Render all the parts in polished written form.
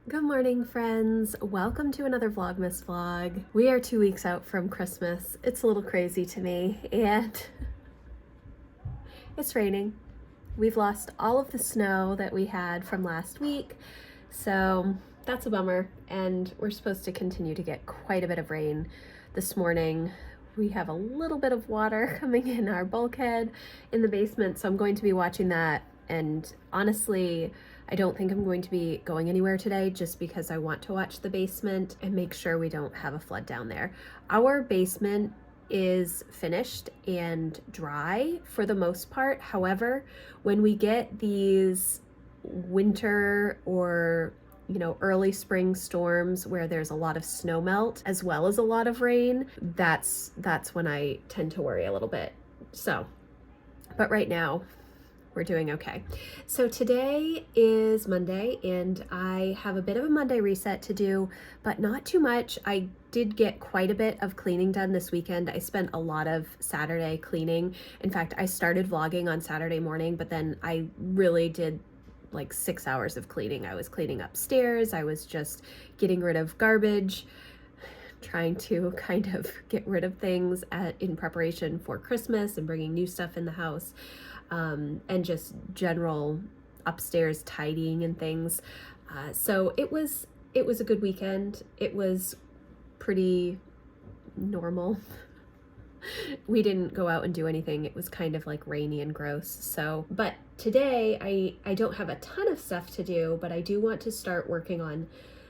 Good morning, friends. Welcome to another Vlogmas vlog. We are 2 weeks out from Christmas. It's a little crazy to me, and it's raining. We've lost all of the snow that we had from last week, so that's a bummer, and we're supposed to continue to get quite a bit of rain this morning. We have a little bit of water coming in our bulkhead in the basement, so I'm going to be watching that, and honestly, I don't think I'm going to be going anywhere today just because I want to watch the basement and make sure we don't have a flood down there. Our basement is finished and dry for the most part. However, when we get these winter or early spring storms where there's a lot of snow melt as well as a lot of rain, that's when I tend to worry a little bit. So, but right now we're doing okay. So today is Monday and I have a bit of a Monday reset to do, but not too much. I did get quite a bit of cleaning done this weekend. I spent a lot of Saturday cleaning. In fact, I started vlogging on Saturday morning, but then I really did like 6 hours of cleaning. I was cleaning upstairs. I was just getting rid of garbage, trying to kind of get rid of things in preparation for Christmas and bringing new stuff in the house. And just general upstairs tidying and things. So it was a good weekend. It was pretty normal. We didn't go out and do anything. It was kind of like rainy and gross. So, but today I don't have a ton of stuff to do, but I do want to start working on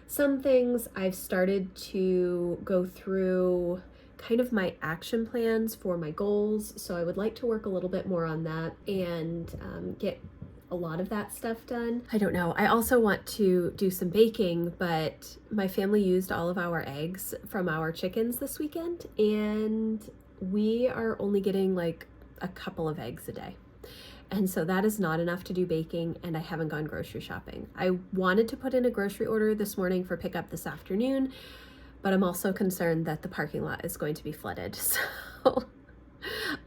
some things. I've started to go through kind of my action plans for my goals, so I would like to work a little bit more on that and get a lot of that stuff done. I don't know. I also want to do some baking, but my family used all of our eggs from our chickens this weekend, and we are only getting like a couple of eggs a day. And so that is not enough to do baking, and I haven't gone grocery shopping. I wanted to put in a grocery order this morning for pickup this afternoon, but I'm also concerned that the parking lot is going to be flooded. So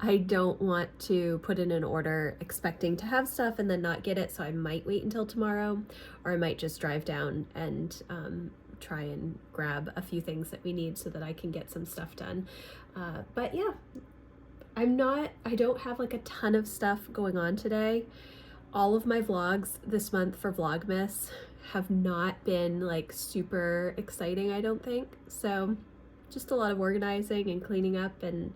I don't want to put in an order expecting to have stuff and then not get it. So I might wait until tomorrow, or I might just drive down and try and grab a few things that we need so that I can get some stuff done. But yeah, I don't have like a ton of stuff going on today. All of my vlogs this month for Vlogmas have not been like super exciting, I don't think. So just a lot of organizing and cleaning up and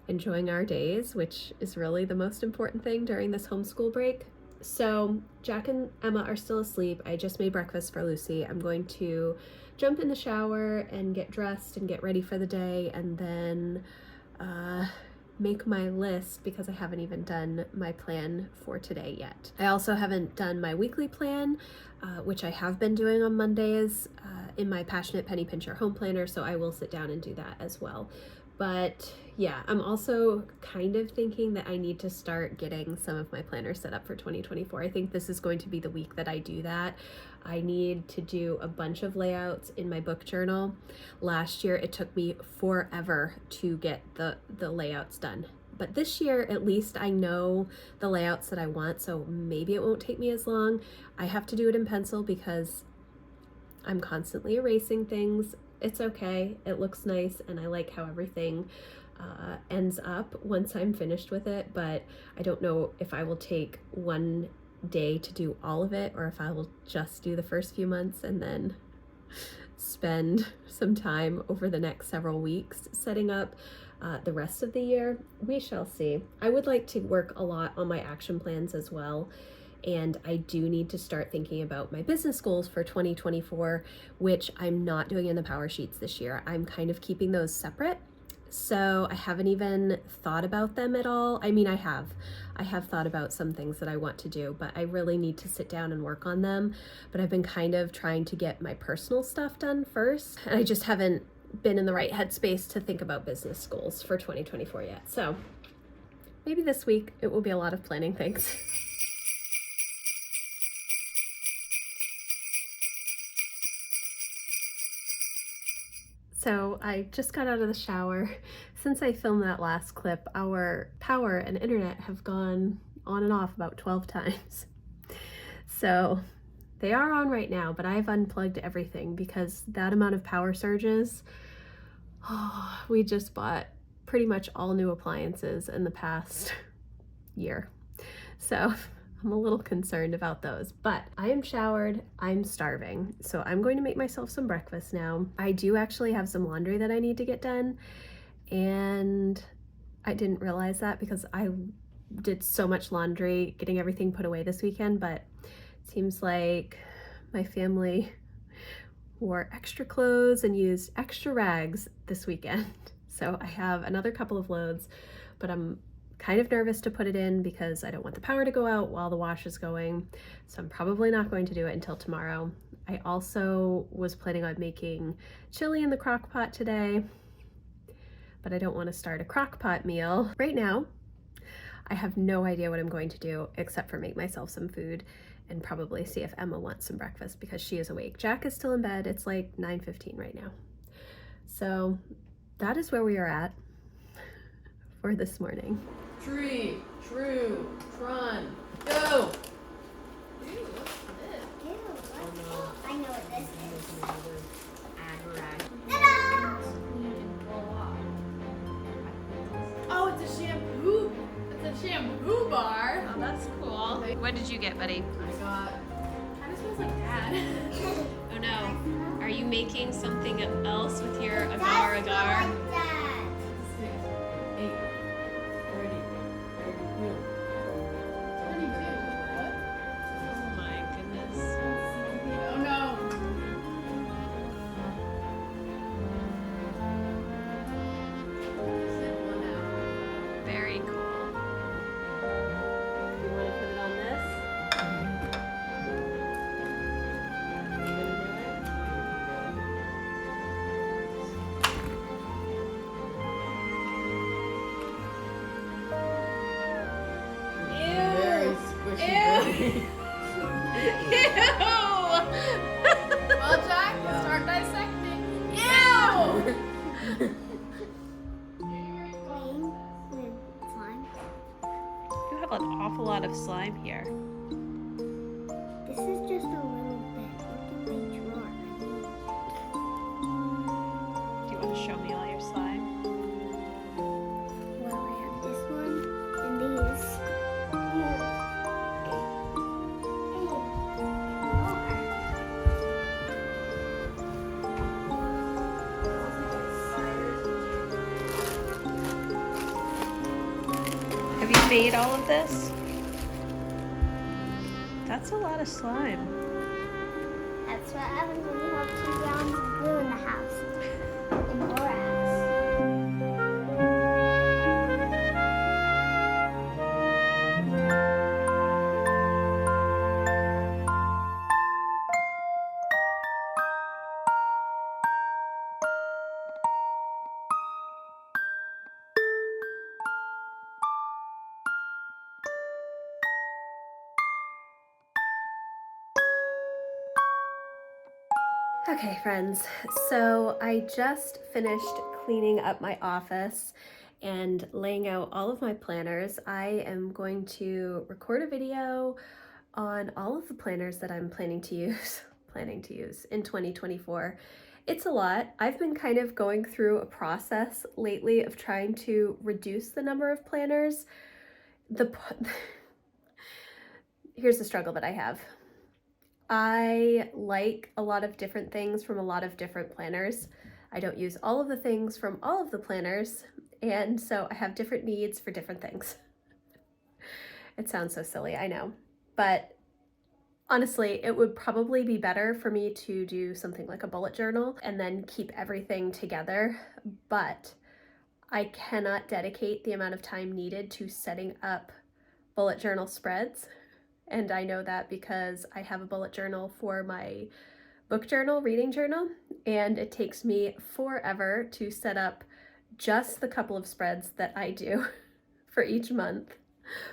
enjoying our days, which is really the most important thing during this homeschool break. So Jack and Emma are still asleep. I just made breakfast for Lucy. I'm going to jump in the shower and get dressed and get ready for the day, and then make my list because I haven't even done my plan for today yet. I also haven't done my weekly plan, which I have been doing on Mondays in my Passionate Penny Pincher home planner, so I will sit down and do that as well. But yeah, I'm also kind of thinking that I need to start getting some of my planners set up for 2024. I think this is going to be the week that I do that. I need to do a bunch of layouts in my book journal. Last year, it took me forever to get the layouts done. But this year, at least I know the layouts that I want, so maybe it won't take me as long. I have to do it in pencil because I'm constantly erasing things. It's okay. It looks nice, and I like how everything ends up once I'm finished with it, but I don't know if I will take one day to do all of it or if I will just do the first few months and then spend some time over the next several weeks setting up the rest of the year. We shall see. I would like to work a lot on my action plans as well. And I do need to start thinking about my business goals for 2024, which I'm not doing in the power sheets this year. I'm kind of keeping those separate. So I haven't even thought about them at all. I mean, I have thought about some things that I want to do, but I really need to sit down and work on them. But I've been kind of trying to get my personal stuff done first, and I just haven't been in the right headspace to think about business goals for 2024 yet. So maybe this week it will be a lot of planning things. So I just got out of the shower. Since I filmed that last clip, our power and internet have gone on and off about 12 times. So They are on right now, but I've unplugged everything because that amount of power surges. Oh, we just bought pretty much all new appliances in the past year. So I'm a little concerned about those, but I am showered, I'm starving. So I'm going to make myself some breakfast now. I do actually have some laundry that I need to get done, and I didn't realize that because I did so much laundry getting everything put away this weekend, but it seems like my family wore extra clothes and used extra rags this weekend. So I have another couple of loads, but I'm kind of nervous to put it in because I don't want the power to go out while the wash is going. So I'm probably not going to do it until tomorrow. I also was planning on making chili in the crock pot today, but I don't want to start a crock pot meal right now. I have no idea what I'm going to do except for make myself some food and probably see if Emma wants some breakfast because she is awake. Jack is still in bed. It's like 9:15 right now. So that is where we are at for this morning. Tree, true, run, go! Ew, what's this? Ew, Oh no. I know what this This is. is another ag-rag. Ta-da! Oh, it's a shampoo. It's a shampoo bar. Oh, that's cool. What did you get, buddy? I got. Kind of smells like dad. Oh no. Are you making something else with your That's agar not agar? like that. 6, 8, 30, 32. 22. What? Oh my goodness. Oh no. Sip one out. Very cool. You want to put it on this? You gonna do it? Very squishy. Well, Jack, start dissecting. Ew! Green with slime. You have an awful lot of slime here. This is just a little bit. Look at my drawer. Do you want to show me all your slime? Well, I have this one and these. Have you made all of this? That's a lot of slime. That's what happens when you have 2 gallons of glue in the house. In your house. Okay, friends, so I just finished cleaning up my office and laying out all of my planners. I am going to record a video on all of the planners that I'm planning to use in 2024. It's a lot. I've been kind of going through a process lately of trying to reduce the number of planners. Here's the struggle that I have. I like a lot of different things from a lot of different planners. I don't use all of the things from all of the planners, and so I have different needs for different things. It sounds so silly, I know, but honestly, it would probably be better for me to do something like a bullet journal and then keep everything together, but I cannot dedicate the amount of time needed to setting up bullet journal spreads. And I know that because I have a bullet journal for my book journal, reading journal, and it takes me forever to set up just the couple of spreads that I do for each month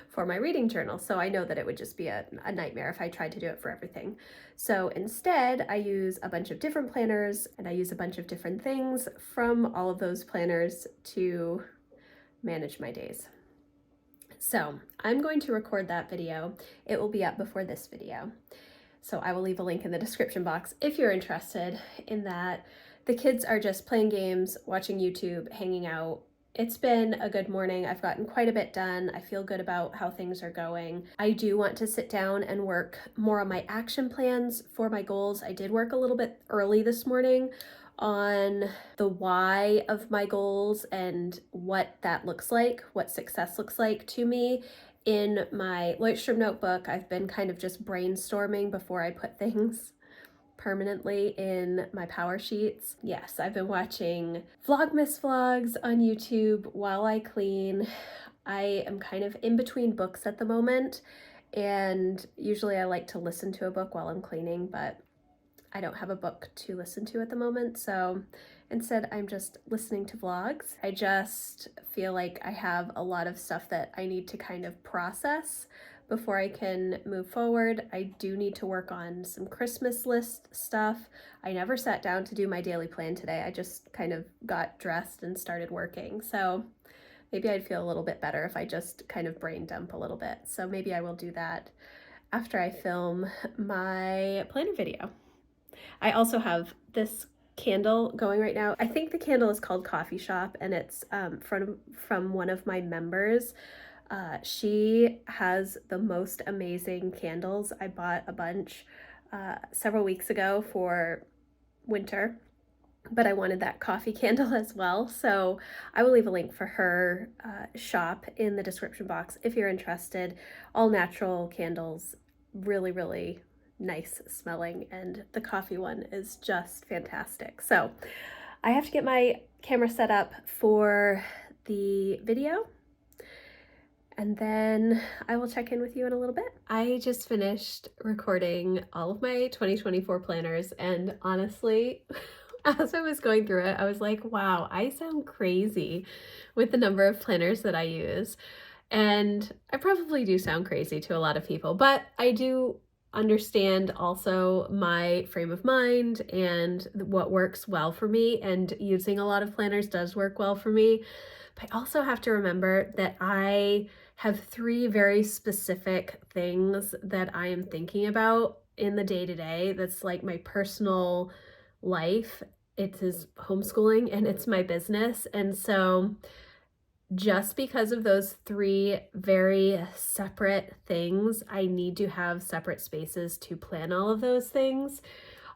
for my reading journal. So I know that it would just be a nightmare if I tried to do it for everything. So instead, I use a bunch of different planners and I use a bunch of different things from all of those planners to manage my days. So I'm going to record that video. It will be up before this video. So I will leave a link in the description box if you're interested in that. The kids are just playing games, watching YouTube, hanging out. It's been a good morning. I've gotten quite a bit done. I feel good about how things are going. I do want to sit down and work more on my action plans for my goals. I did work a little bit early this morning on the why of my goals and what that looks like, what success looks like to me. In my Leuchtturm notebook, I've been kind of just brainstorming before I put things permanently in my power sheets. Yes, I've been watching Vlogmas vlogs on YouTube while I clean. I am kind of in between books at the moment, and usually I like to listen to a book while I'm cleaning, but I don't have a book to listen to at the moment, so instead I'm just listening to vlogs. I just feel like I have a lot of stuff that I need to kind of process before I can move forward. I do need to work on some Christmas list stuff. I never sat down to do my daily plan today. I just kind of got dressed and started working. So maybe I'd feel a little bit better if I just kind of brain dump a little bit. So maybe I will do that after I film my planner video. I also have this candle going right now. I think the candle is called Coffee Shop, and it's from one of my members. She has the most amazing candles. I bought a bunch several weeks ago for winter, but I wanted that coffee candle as well. So I will leave a link for her shop in the description box if you're interested. All natural candles, really, really nice smelling, and the coffee one is just fantastic. So I have to get my camera set up for the video, and then I will check in with you in a little bit. I just finished recording all of my 2024 planners, and honestly, as I was going through it, I was like, wow, I sound crazy with the number of planners that I use. And I probably do sound crazy to a lot of people, but I do understand also my frame of mind and what works well for me, and using a lot of planners does work well for me. But I also have to remember that I have 3 very specific things that I am thinking about in the day-to-day. That's like my personal life. It is homeschooling and it's my business. And so just because of those 3 very separate things, I need to have separate spaces to plan all of those things.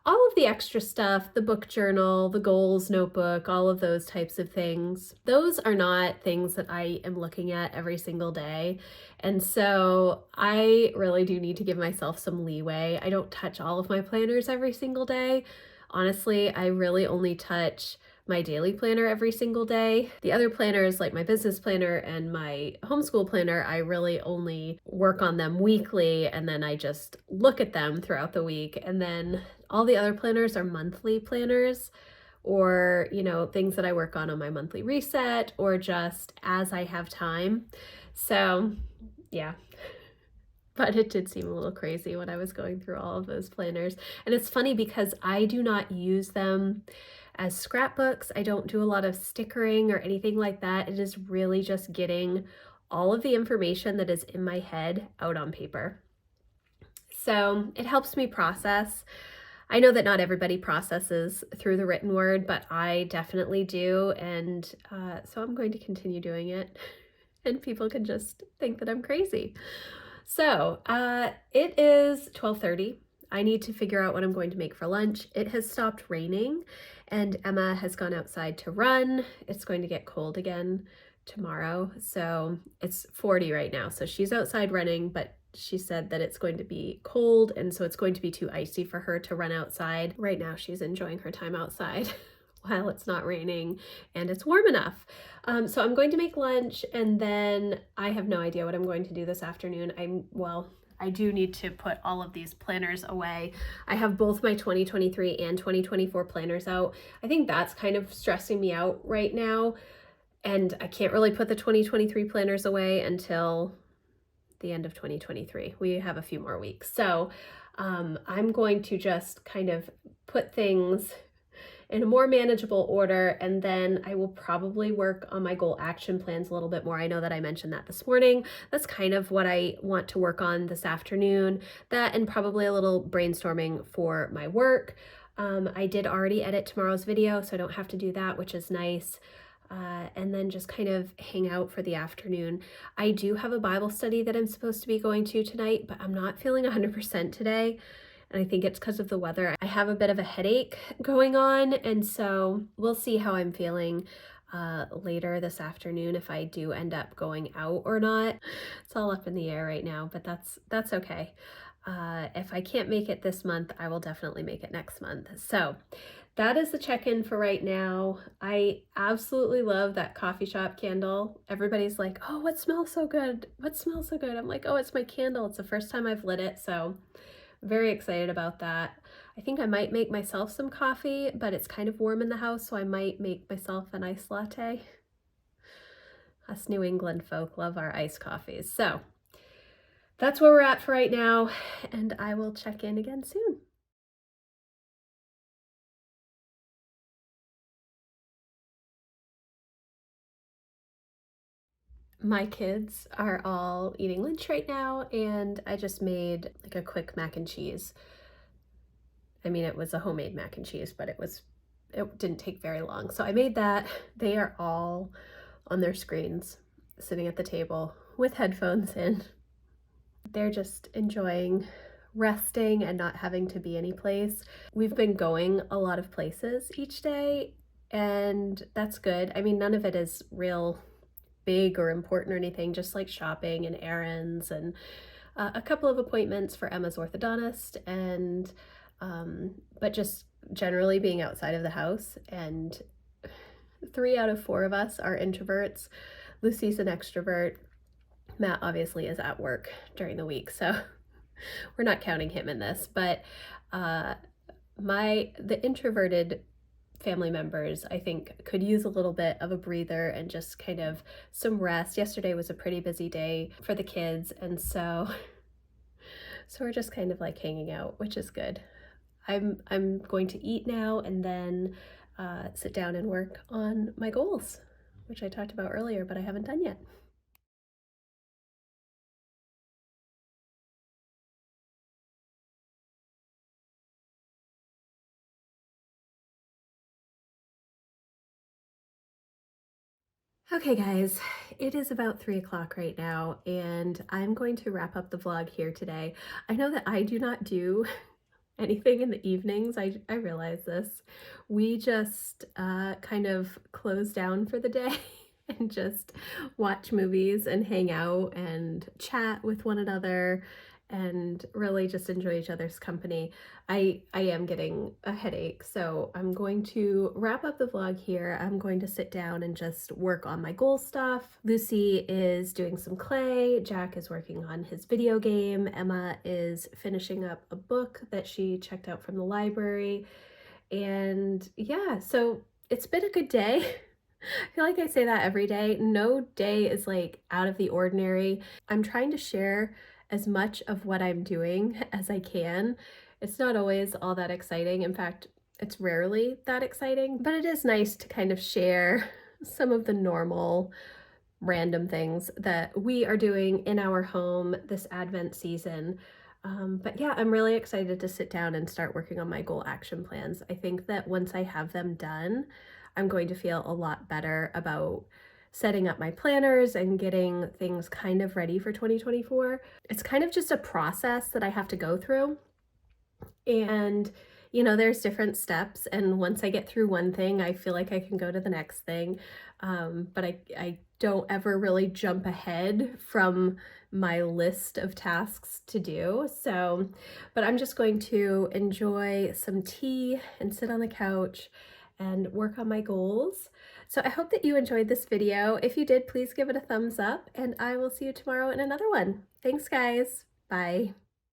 All of the extra stuff, the book journal, the goals notebook, all of those types of things, those are not things that I am looking at every single day. And so I really do need to give myself some leeway. I don't touch all of my planners every single day. Honestly, I really only touch my daily planner every single day. The other planners, like my business planner and my homeschool planner, I really only work on them weekly, and then I just look at them throughout the week. And then all the other planners are monthly planners, or, you know, things that I work on my monthly reset, or just as I have time. So yeah. But it did seem a little crazy when I was going through all of those planners. And it's funny because I do not use them as scrapbooks. I don't do a lot of stickering or anything like that. It is really just getting all of the information that is in my head out on paper. So it helps me process. I know that not everybody processes through the written word, but I definitely do. And so I'm going to continue doing it, and people can just think that I'm crazy. So it is 12:30. I need to figure out what I'm going to make for lunch. It has stopped raining and Emma has gone outside to run. It's going to get cold again tomorrow. So it's 40 right now. So she's outside running, but she said that it's going to be cold, and so it's going to be too icy for her to run outside. Right now she's enjoying her time outside while it's not raining and it's warm enough. So I'm going to make lunch, and then I have no idea what I'm going to do this afternoon. I do need to put all of these planners away. I have both my 2023 and 2024 planners out. I think that's kind of stressing me out right now, and I can't really put the 2023 planners away until the end of 2023. We have a few more weeks. So I'm going to just kind of put things in a more manageable order, and then I will probably work on my goal action plans a little bit more. I know that I mentioned that this morning. That's kind of what I want to work on this afternoon. That and probably a little brainstorming for my work. I did already edit tomorrow's video, so I don't have to do that, which is nice. And then just kind of hang out for the afternoon. I do have a Bible study that I'm supposed to be going to tonight, but I'm not feeling 100% today. And I think it's because of the weather. I have a bit of a headache going on, and so we'll see how I'm feeling later this afternoon if I do end up going out or not. It's all up in the air right now, but that's okay. If I can't make it this month, I will definitely make it next month. So that is the check-in for right now. I absolutely love that coffee shop candle. Everybody's like, oh, what smells so good? What smells so good? I'm like, oh, it's my candle. It's the first time I've lit it, so very excited about that. I think I might make myself some coffee, but it's kind of warm in the house, so I might make myself an iced latte. Us New England folk love our iced coffees. So that's where we're at for right now, and I will check in again soon. My kids are all eating lunch right now, and I just made like a quick mac and cheese. I mean, it was a homemade mac and cheese, but it didn't take very long. So I made that. They are all on their screens, sitting at the table with headphones in. They're just enjoying resting and not having to be any place. We've been going a lot of places each day, and that's good. I mean, none of it is real big or important or anything, just like shopping and errands and a couple of appointments for Emma's orthodontist, and but just generally being outside of the house. And 3 out of 4 of us are introverts. Lucy's an extrovert. Matt obviously is at work during the week, so we're not counting him in this, but the introverted family members, I think, could use a little bit of a breather and just kind of some rest. Yesterday was a pretty busy day for the kids, and so we're just kind of like hanging out, which is good. I'm going to eat now and then sit down and work on my goals, which I talked about earlier, but I haven't done yet. Okay guys, it is about 3 o'clock right now, and I'm going to wrap up the vlog here today. I know that I do not do anything in the evenings. I realize this. We just kind of close down for the day and just watch movies and hang out and chat with one another and really just enjoy each other's company. I am getting a headache, so I'm going to wrap up the vlog here. I'm going to sit down and just work on my goal stuff. Lucy is doing some clay. Jack is working on his video game. Emma is finishing up a book that she checked out from the library. And yeah, so it's been a good day. I feel like I say that every day. No day is like out of the ordinary. I'm trying to share as much of what I'm doing as I can. It's not always all that exciting. In fact, it's rarely that exciting, but it is nice to kind of share some of the normal random things that we are doing in our home this Advent season. But yeah, I'm really excited to sit down and start working on my goal action plans. I think that once I have them done, I'm going to feel a lot better about setting up my planners and getting things kind of ready for 2024. It's kind of just a process that I have to go through. And, you know, there's different steps. And once I get through one thing, I feel like I can go to the next thing. But I don't ever really jump ahead from my list of tasks to do. So, but I'm just going to enjoy some tea and sit on the couch and work on my goals. So I hope that you enjoyed this video. If you did, please give it a thumbs up, and I will see you tomorrow in another one. Thanks, guys. Bye.